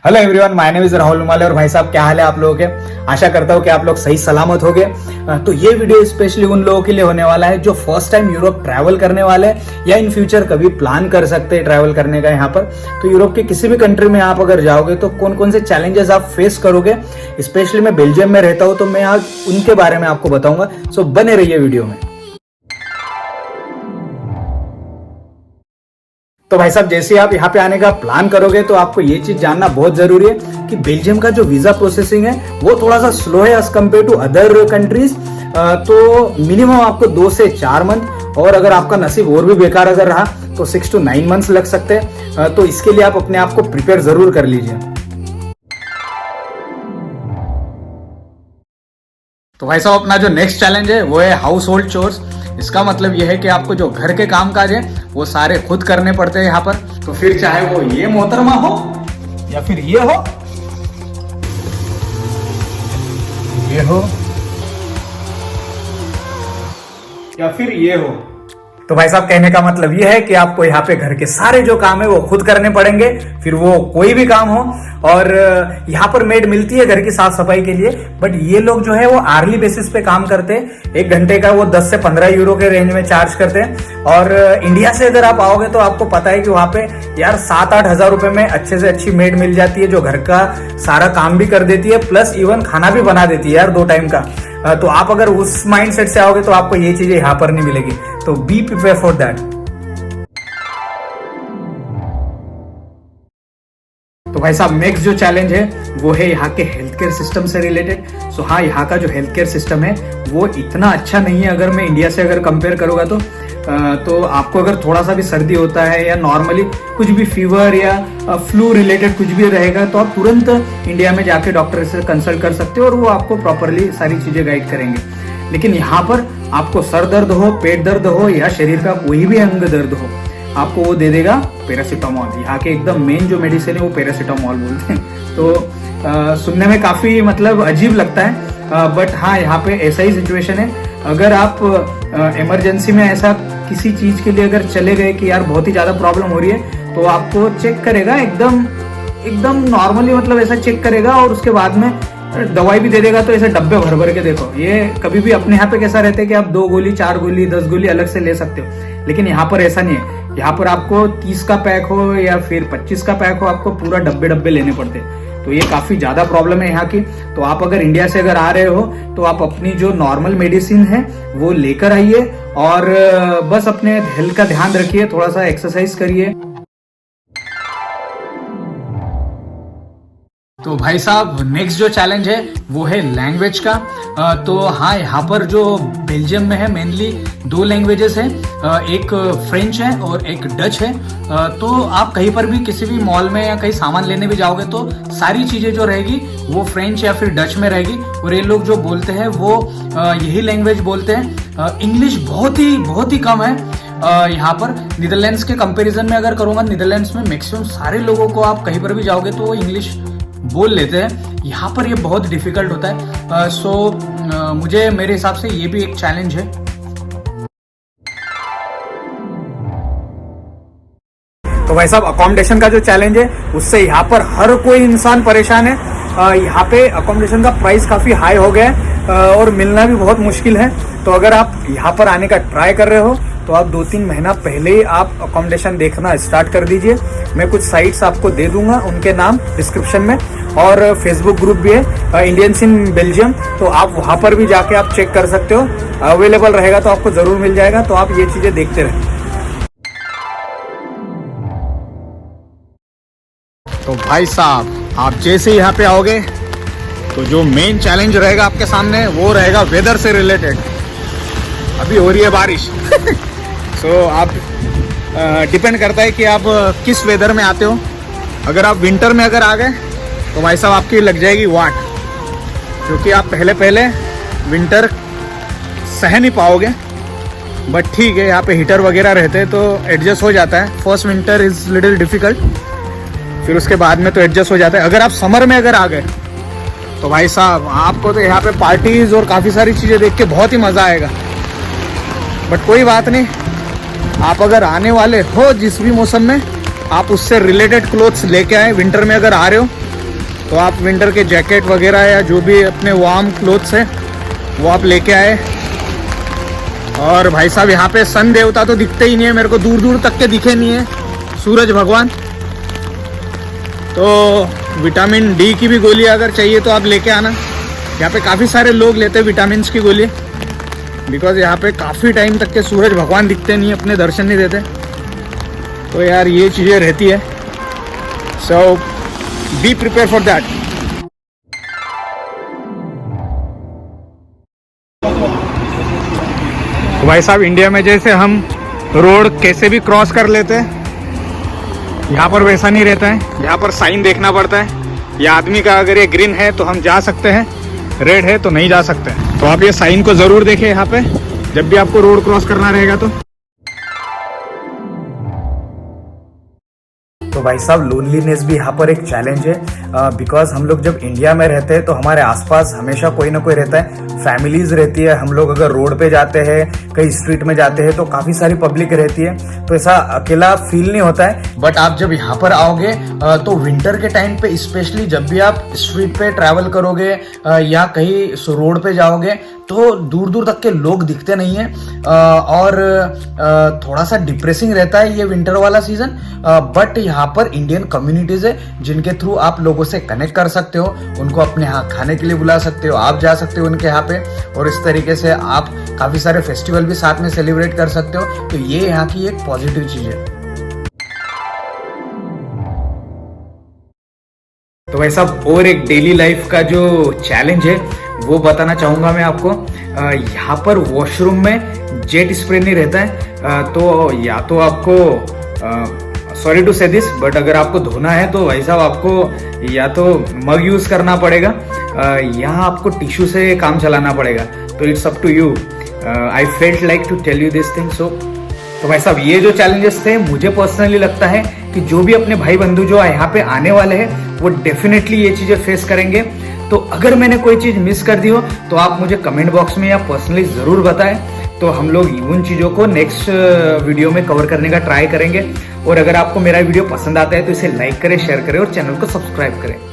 Hello everyone, my name is Rahul Umale. और भाई साहब, क्या हाल है आप लोगों के? आशा करता हूँ कि आप लोग सही सलामत होंगे। तो ये वीडियो स्पेशली उन लोगों के लिए होने वाला है जो फर्स्ट टाइम यूरोप ट्रैवल करने वाले हैं या इन फ्यूचर कभी प्लान कर सकते हैं ट्रैवल करने का यहाँ पर। तो यूरोप के किसी भी कंट्री में आप अगर जाओगे तो कौन कौन से चैलेंजेस आप फेस करोगे। स्पेशली मैं बेल्जियम में रहता हूँ तो मैं आज उनके बारे में आपको बताऊंगा। सो बने रहिए वीडियो में। तो भाई साहब, जैसे आप यहाँ पे आने का प्लान करोगे तो आपको ये चीज जानना बहुत जरूरी है कि बेल्जियम का जो वीजा प्रोसेसिंग है वो थोड़ा सा स्लो है as compare to other countries. तो मिनिमम आपको 2 से 4 मंथ, और अगर आपका नसीब और भी बेकार अगर रहा तो 6 to 9 मंथ्स लग सकते हैं। तो इसके लिए आप अपने आप को प्रिपेयर जरूर कर लीजिए। तो भाई साहब, अपना जो नेक्स्ट चैलेंज है वो है हाउस होल्ड चोर्स। इसका मतलब यह है कि आपको जो घर के कामकाज है वो सारे खुद करने पड़ते हैं यहाँ पर। तो फिर चाहे वो ये मोहतरमा हो या फिर ये हो, ये हो या फिर ये हो। तो भाई साहब, कहने का मतलब ये है कि आपको यहाँ पे घर के सारे जो काम है वो खुद करने पड़ेंगे, फिर वो कोई भी काम हो। और यहाँ पर मेड मिलती है घर की साफ सफाई के लिए, बट ये लोग जो है वो आर्ली बेसिस पे काम करते हैं। 1 घंटे का वो 10 से 15 यूरो के रेंज में चार्ज करते हैं। और इंडिया से अगर आप आओगे तो आपको पता है कि वहाँ पे यार 7-8 हजार रुपए में अच्छे से अच्छी मेड मिल जाती है जो घर का सारा काम भी कर देती है, प्लस इवन खाना भी बना देती है यार 2 टाइम का। तो आप अगर उस माइंडसेट से आओगे तो आपको ये चीजें यहाँ पर नहीं मिलेगी। तो बी प्रिपेयर फॉर दैट। तो भाई साहब, नेक्स्ट जो चैलेंज है वो है यहाँ के हेल्थ केयर सिस्टम से रिलेटेड। सो हाँ, यहाँ का जो हेल्थ केयर सिस्टम है वो इतना अच्छा नहीं है अगर मैं इंडिया से अगर कंपेयर करूंगा तो आपको अगर थोड़ा सा भी सर्दी होता है या नॉर्मली कुछ भी फीवर या फ्लू रिलेटेड कुछ भी रहेगा तो आप तुरंत इंडिया में जाके डॉक्टर से कंसल्ट कर सकते हो और वो आपको प्रॉपरली सारी चीजें गाइड करेंगे। लेकिन यहाँ पर आपको सर दर्द हो, पेट दर्द हो या शरीर का कोई भी अंग दर्द हो, आपको वो दे देगा पैरासीटामोल। यहाँ के एकदम मेन जो मेडिसिन है वो पैरासीटामोल बोलते हैं। तो सुनने में काफी मतलब अजीब लगता है, बट हाँ, यहाँ पे ऐसा ही सिचुएशन है। अगर आप इमरजेंसी में ऐसा किसी चीज के लिए अगर चले गए कि यार बहुत ही ज्यादा प्रॉब्लम हो रही है, तो आपको चेक करेगा एकदम नॉर्मली, मतलब ऐसा चेक करेगा और उसके बाद में दवाई भी दे देगा। तो ऐसे डब्बे भर भर के देखो, ये कभी भी अपने यहाँ पे कैसा रहता है कि आप 2 गोली 4 गोली 10 गोली अलग से ले सकते हो, लेकिन यहाँ पर ऐसा नहीं है। यहाँ पर आपको 30 का पैक हो या फिर 25 का पैक हो, आपको पूरा डब्बे लेने पड़ते हैं। तो ये काफी ज्यादा प्रॉब्लम है यहाँ की। तो आप अगर इंडिया से अगर आ रहे हो तो आप अपनी जो नॉर्मल मेडिसिन है वो लेकर आइए और बस अपने हेल्थ का ध्यान रखिए, थोड़ा सा एक्सरसाइज करिए। तो भाई साहब, नेक्स्ट जो चैलेंज है वो है लैंग्वेज का। तो हाँ, यहाँ पर जो बेल्जियम में है मेनली 2 लैंग्वेजेस हैं, एक फ्रेंच है और एक डच है। तो आप कहीं पर भी किसी भी मॉल में या कहीं सामान लेने भी जाओगे तो सारी चीजें जो रहेगी वो फ्रेंच या फिर डच में रहेगी। और ये लोग जो बोलते हैं वो यही लैंग्वेज बोलते हैं। इंग्लिश बहुत ही कम है यहाँ पर। नीदरलैंड्स के कंपेरिजन में अगर करूंगा, नीदरलैंड्स में मैक्सिमम सारे लोगों को आप कहीं पर भी जाओगे तो वो इंग्लिश बोल लेते हैं। यहाँ पर ये बहुत डिफिकल्ट होता है। सो मुझे मेरे हिसाब से ये भी एक चैलेंज है। तो भाई साहब, अकोमोडेशन का जो चैलेंज है उससे यहाँ पर हर कोई इंसान परेशान है। यहाँ पे अकोमोडेशन का प्राइस काफी हाई हो गया है और मिलना भी बहुत मुश्किल है। तो अगर आप यहाँ पर आने का ट्राई कर रहे हो तो आप 2-3 महीना पहले ही आप अकोमोडेशन देखना स्टार्ट कर दीजिए। मैं कुछ साइट्स आपको दे दूंगा, उनके नाम डिस्क्रिप्शन में, और फेसबुक ग्रुप भी है इंडियंस इन बेल्जियम, तो आप वहां पर भी जाके आप चेक कर सकते हो। अवेलेबल रहेगा तो आपको जरूर मिल जाएगा। तो आप ये चीजें देखते रहें। तो भाई साहब, आप जैसे यहाँ पे आओगे तो जो मेन चैलेंज रहेगा आपके सामने वो रहेगा वेदर से रिलेटेड। अभी हो रही है बारिश। सो आप डिपेंड करता है कि आप किस वेदर में आते हो। अगर आप विंटर में अगर आ गए तो भाई साहब आपकी लग जाएगी वाट, क्योंकि आप पहले विंटर सह नहीं पाओगे। बट ठीक है, यहाँ पे हीटर वगैरह रहते हैं तो एडजस्ट हो जाता है। First winter is little difficult, फिर उसके बाद में तो एडजस्ट हो जाता है। अगर आप समर में अगर आ गए तो भाई साहब आपको तो यहाँ पे पार्टीज और काफ़ी सारी चीज़ें देख के बहुत ही मज़ा आएगा। बट कोई बात नहीं, आप अगर आने वाले हो जिस भी मौसम में, आप उससे रिलेटेड क्लोथ्स लेके आए। विंटर में अगर आ रहे हो तो आप विंटर के जैकेट वगैरह या जो भी अपने वार्म क्लोथ्स है वो आप लेके आए। और भाई साहब यहाँ पे सन देवता तो दिखते ही नहीं है, मेरे को दूर दूर तक के दिखे नहीं है सूरज भगवान। तो विटामिन डी की भी गोली अगर चाहिए तो आप लेके आना। यहाँ पे काफ़ी सारे लोग लेते हैं विटामिन की गोली, बिकॉज यहाँ पे काफ़ी टाइम तक के सूरज भगवान दिखते नहीं, अपने दर्शन नहीं देते। तो यार ये चीज़ें रहती है, सो बी प्रिपेयर फॉर दैट। तो भाई साहब इंडिया में जैसे हम रोड कैसे भी क्रॉस कर लेते हैं, यहाँ पर वैसा नहीं रहता है। यहाँ पर साइन देखना पड़ता है, ये आदमी का अगर ये ग्रीन है तो हम जा सकते हैं, रेड है तो नहीं जा सकते। तो आप ये साइन को ज़रूर देखें यहाँ पे जब भी आपको रोड क्रॉस करना रहेगा। तो भाई साहब लोनलीनेस भी यहाँ पर एक चैलेंज है, बिकॉज हम लोग जब इंडिया में रहते हैं तो हमारे आसपास हमेशा कोई ना कोई रहता है, फैमिलीज रहती है। हम लोग अगर रोड पे जाते हैं, कहीं स्ट्रीट में जाते हैं तो काफी सारी पब्लिक रहती है, तो ऐसा अकेला फील नहीं होता है। बट आप जब यहाँ पर आओगे तो विंटर के टाइम पे स्पेशली जब भी आप स्ट्रीट पे ट्रैवल करोगे या कहीं रोड पे जाओगे तो दूर दूर तक के लोग दिखते नहीं हैं और थोड़ा सा डिप्रेसिंग रहता है ये विंटर वाला सीजन। बट यहाँ पर इंडियन कम्युनिटीज है जिनके थ्रू आप लोगों से कनेक्ट कर सकते हो, उनको अपने यहाँ खाने के लिए बुला सकते हो, आप जा सकते हो उनके यहाँ पे, और इस तरीके से आप काफी सारे फेस्टिवल भी साथ में सेलिब्रेट कर सकते हो। तो ये यहाँ की एक पॉजिटिव चीज है। तो वैसा और एक डेली लाइफ का जो चैलेंज है वो बताना चाहूंगा मैं आपको। यहाँ पर वॉशरूम में जेट स्प्रे नहीं रहता है, तो या तो आपको सॉरी टू से दिस बट अगर आपको धोना है तो भाई साहब आपको या तो मग यूज करना पड़ेगा, यहाँ आपको टिश्यू से काम चलाना पड़ेगा। तो it's up to you. I felt like to tell you this thing. So तो भाई साहब ये जो चैलेंजेस थे, मुझे पर्सनली लगता है कि जो भी अपने भाई बंधु जो यहाँ पे आने वाले हैं वो डेफिनेटली ये चीजें फेस करेंगे। तो अगर मैंने कोई चीज मिस कर दी हो तो आप मुझे कमेंट बॉक्स में या पर्सनली जरूर बताएं, तो हम लोग उन चीजों को नेक्स्ट वीडियो में कवर करने का ट्राई करेंगे। और अगर आपको मेरा वीडियो पसंद आता है तो इसे लाइक करें, शेयर करें और चैनल को सब्सक्राइब करें।